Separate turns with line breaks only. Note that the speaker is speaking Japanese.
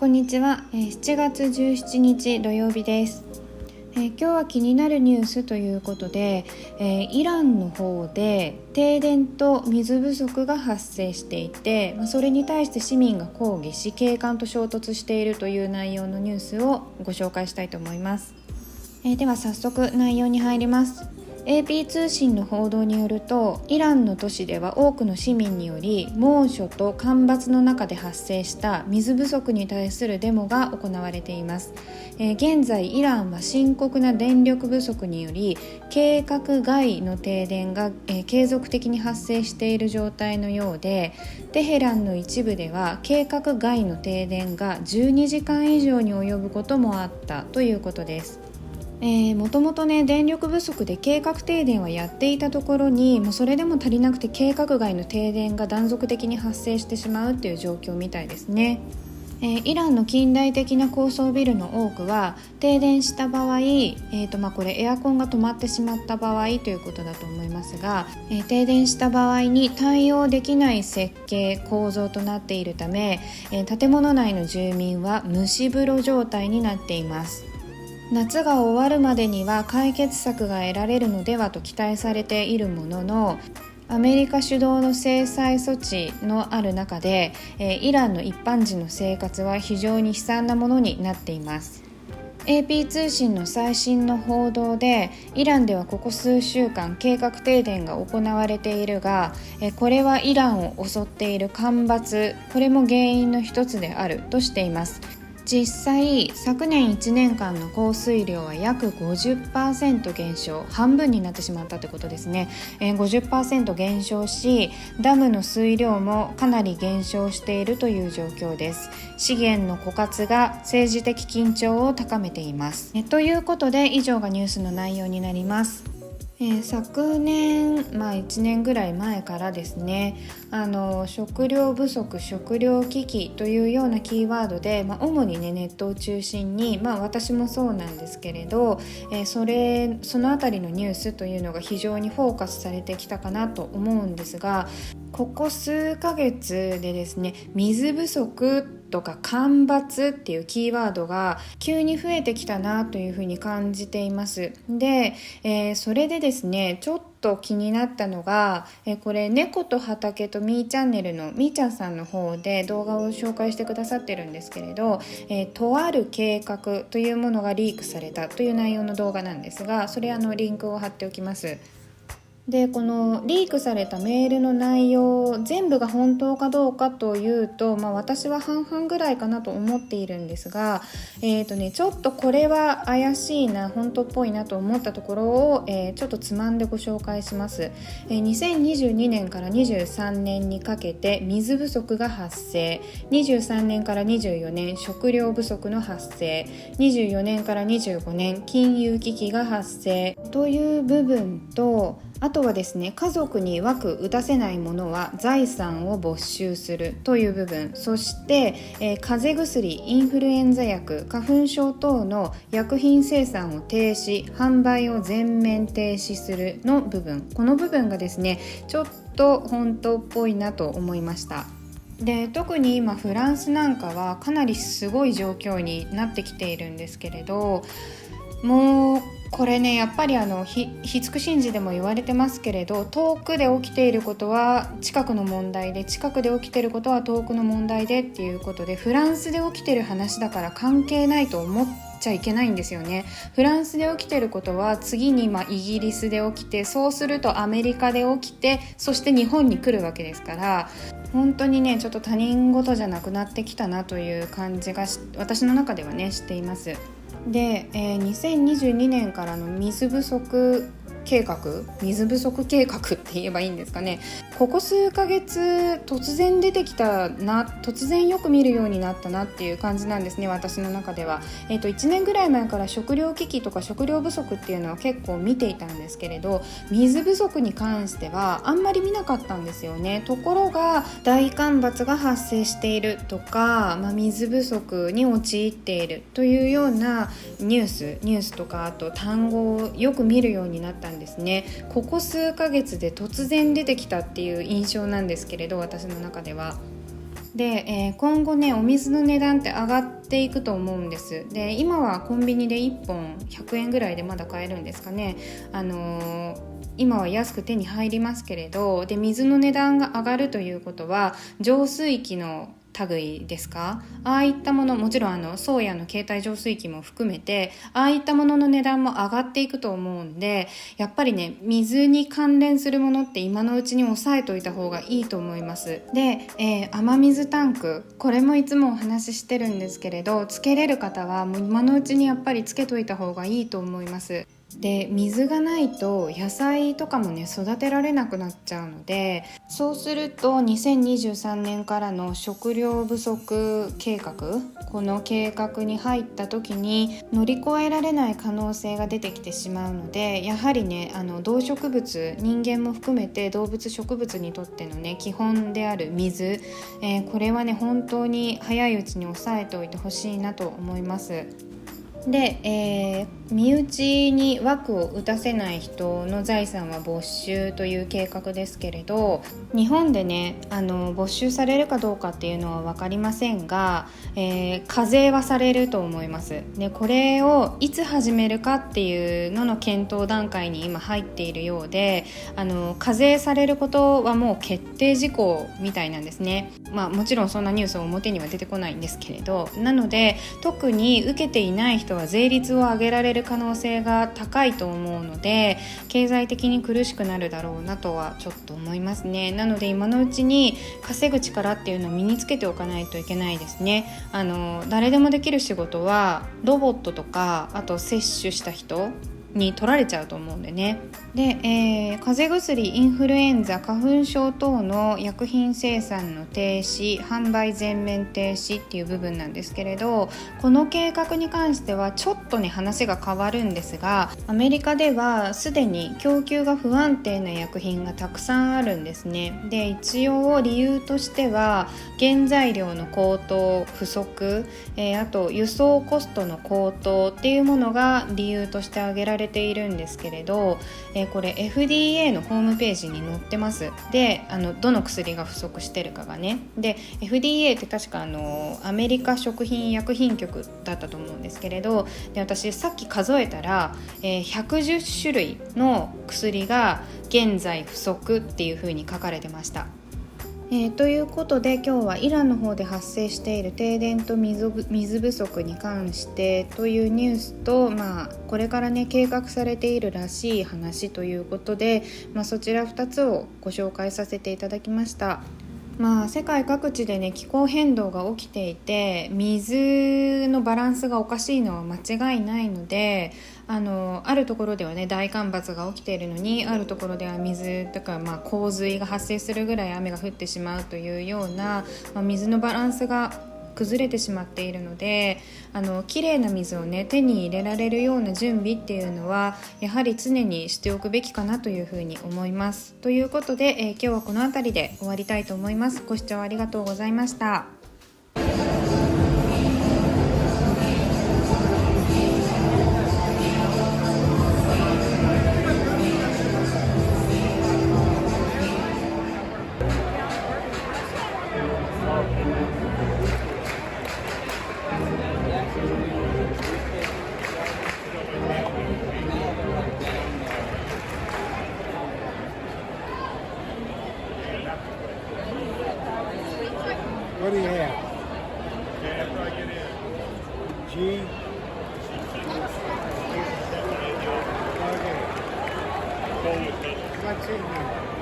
こんにちは。7月17日土曜日です。今日は気になるニュースということで、イランの方で停電と水不足が発生していて、それに対して市民が抗議し警官と衝突しているという内容のニュースをご紹介したいと思います。では早速内容に入ります。AP 通信の報道によると、イランの都市では多くの市民により猛暑と干ばつの中で発生した水不足に対するデモが行われています。現在イランは深刻な電力不足により計画外の停電が、継続的に発生している状態のようで、テヘランの一部では計画外の停電が12時間以上に及ぶこともあったということです。もともとね、電力不足で計画停電はやっていたところに、それでも足りなくて計画外の停電が断続的に発生してしまうっていう状況みたいですね。イランの近代的な高層ビルの多くは停電した場合、これエアコンが止まってしまった場合ということだと思いますが、停電した場合に対応できない設計構造となっているため、建物内の住民は蒸し風呂状態になっています。夏が終わるまでには解決策が得られるのではと期待されているものの、アメリカ主導の制裁措置のある中で、イランの一般人の生活は非常に悲惨なものになっています。 AP 通信の最新の報道で、イランではここ数週間計画停電が行われているが、これはイランを襲っている干ばつ、これも原因の一つであるとしています。実際昨年1年間の降水量は約 50% 減少、半分になってしまったということですね。50% 減少し、ダムの水量もかなり減少しているという状況です。資源の枯渇が政治的緊張を高めています。ということで、以上がニュースの内容になります。昨年、1年ぐらい前からですね、食料不足、食料危機というようなキーワードで、主にね、ネットを中心に、私もそうなんですけれど、そのあたりのニュースというのが非常にフォーカスされてきたかなと思うんですが、ここ数ヶ月でですね、水不足とか干ばつっていうキーワードが急に増えてきたなというふうに感じています。で、それでですね、ちょっと気になったのが、これ猫と畑とみーチャンネルのみーちゃんさんの方で動画を紹介してくださってるんですけれど、とある計画というものがリークされたという内容の動画なんですが、それリンクを貼っておきます。で、このリークされたメールの内容全部が本当かどうかというと、私は半々ぐらいかなと思っているんですが、ちょっとこれは怪しいな、本当っぽいなと思ったところを、ちょっとつまんでご紹介します。2022年から23年にかけて水不足が発生、23年から24年食料不足の発生、24年から25年金融危機が発生という部分と、あとはですね、家族に枠打たせないものは財産を没収するという部分、そして、風邪薬、インフルエンザ薬、花粉症等の薬品生産を停止、販売を全面停止するの部分、この部分がですね、ちょっと本当っぽいなと思いました。で、特に今フランスなんかはかなりすごい状況になってきているんですけれど、もうこれね、やっぱりひつく神事でも言われてますけれど、遠くで起きていることは近くの問題で、近くで起きていることは遠くの問題でっていうことで、フランスで起きている話だから関係ないと思っちゃいけないんですよね。フランスで起きていることは次にイギリスで起きて、そうするとアメリカで起きて、そして日本に来るわけですから、本当にね、ちょっと他人事じゃなくなってきたなという感じが私の中ではね、しています。で、2022年からの水不足計画って言えばいいんですかね。ここ数ヶ月突然出てきたな、突然よく見るようになったなっていう感じなんですね、私の中では。1年ぐらい前から食料危機とか食料不足っていうのは結構見ていたんですけれど、水不足に関してはあんまり見なかったんですよね。ところが大干ばつが発生しているとか、水不足に陥っているというようなニュースとか、あと単語をよく見るようになったんですね。ここ数ヶ月で突然出てきたっていう印象なんですけれど、私の中ではで、今後ねお水の値段って上がっていくと思うんです。で今はコンビニで1本100円ぐらいでまだ買えるんですかね。今は安く手に入りますけれど、で水の値段が上がるということは浄水器の類ですか、ああいったもの、もちろん宗谷の携帯浄水器も含めてああいったものの値段も上がっていくと思うんで、やっぱりね水に関連するものって今のうちに抑えておいた方がいいと思います。で、雨水タンク、これもいつもお話ししてるんですけれど、つけれる方はもう今のうちにやっぱりつけといた方がいいと思います。で水がないと野菜とかもね育てられなくなっちゃうので、そうすると2023年からの食料不足計画、この計画に入った時に乗り越えられない可能性が出てきてしまうので、やはりね動植物、人間も含めて動物植物にとってのね基本である水、これはね本当に早いうちに抑えておいてほしいなと思います。で、身内に枠を打たせない人の財産は没収という計画ですけれど、日本でね没収されるかどうかっていうのは分かりませんが、課税はされると思います。でこれをいつ始めるかっていうのの検討段階に今入っているようで、課税されることはもう決定事項みたいなんですね。もちろんそんなニュースは表には出てこないんですけれど、なので特に受けていない人は税率を上げられる可能性が高いと思うので、経済的に苦しくなるだろうなとはちょっと思いますね。なので今のうちに稼ぐ力っていうのを身につけておかないといけないですね。誰でもできる仕事はロボットとか、あと接種した人に取られちゃうと思うんでね。で、風邪薬、インフルエンザ、花粉症等の薬品生産の停止、販売全面停止っていう部分なんですけれど、この計画に関してはちょっとね話が変わるんですが、アメリカではすでに供給が不安定な薬品がたくさんあるんですね。で一応理由としては原材料の高騰、不足、あと輸送コストの高騰っていうものが理由として挙げられているんですけれど、これ FDA のホームページに載ってます。でどの薬が不足してるかがね。で FDA って確かアメリカ食品医薬品局だったと思うんですけれど、で私さっき数えたら、110種類の薬が現在不足っていう風に書かれてました。ということで今日はイランの方で発生している停電と水不足に関してというニュースと、これからね計画されているらしい話ということで、そちら2つをご紹介させていただきました。世界各地でね気候変動が起きていて、水のバランスがおかしいのは間違いないので、あるところではね大干ばつが起きているのに、あるところでは水とか、洪水が発生するぐらい雨が降ってしまうというような、水のバランスが崩れてしまっているので、きれいな水をね手に入れられるような準備っていうのはやはり常にしておくべきかなというふうに思います。ということで、今日はこの辺りで終わりたいと思います。ご視聴ありがとうございました。
What do you have? G? Okay. What's in here?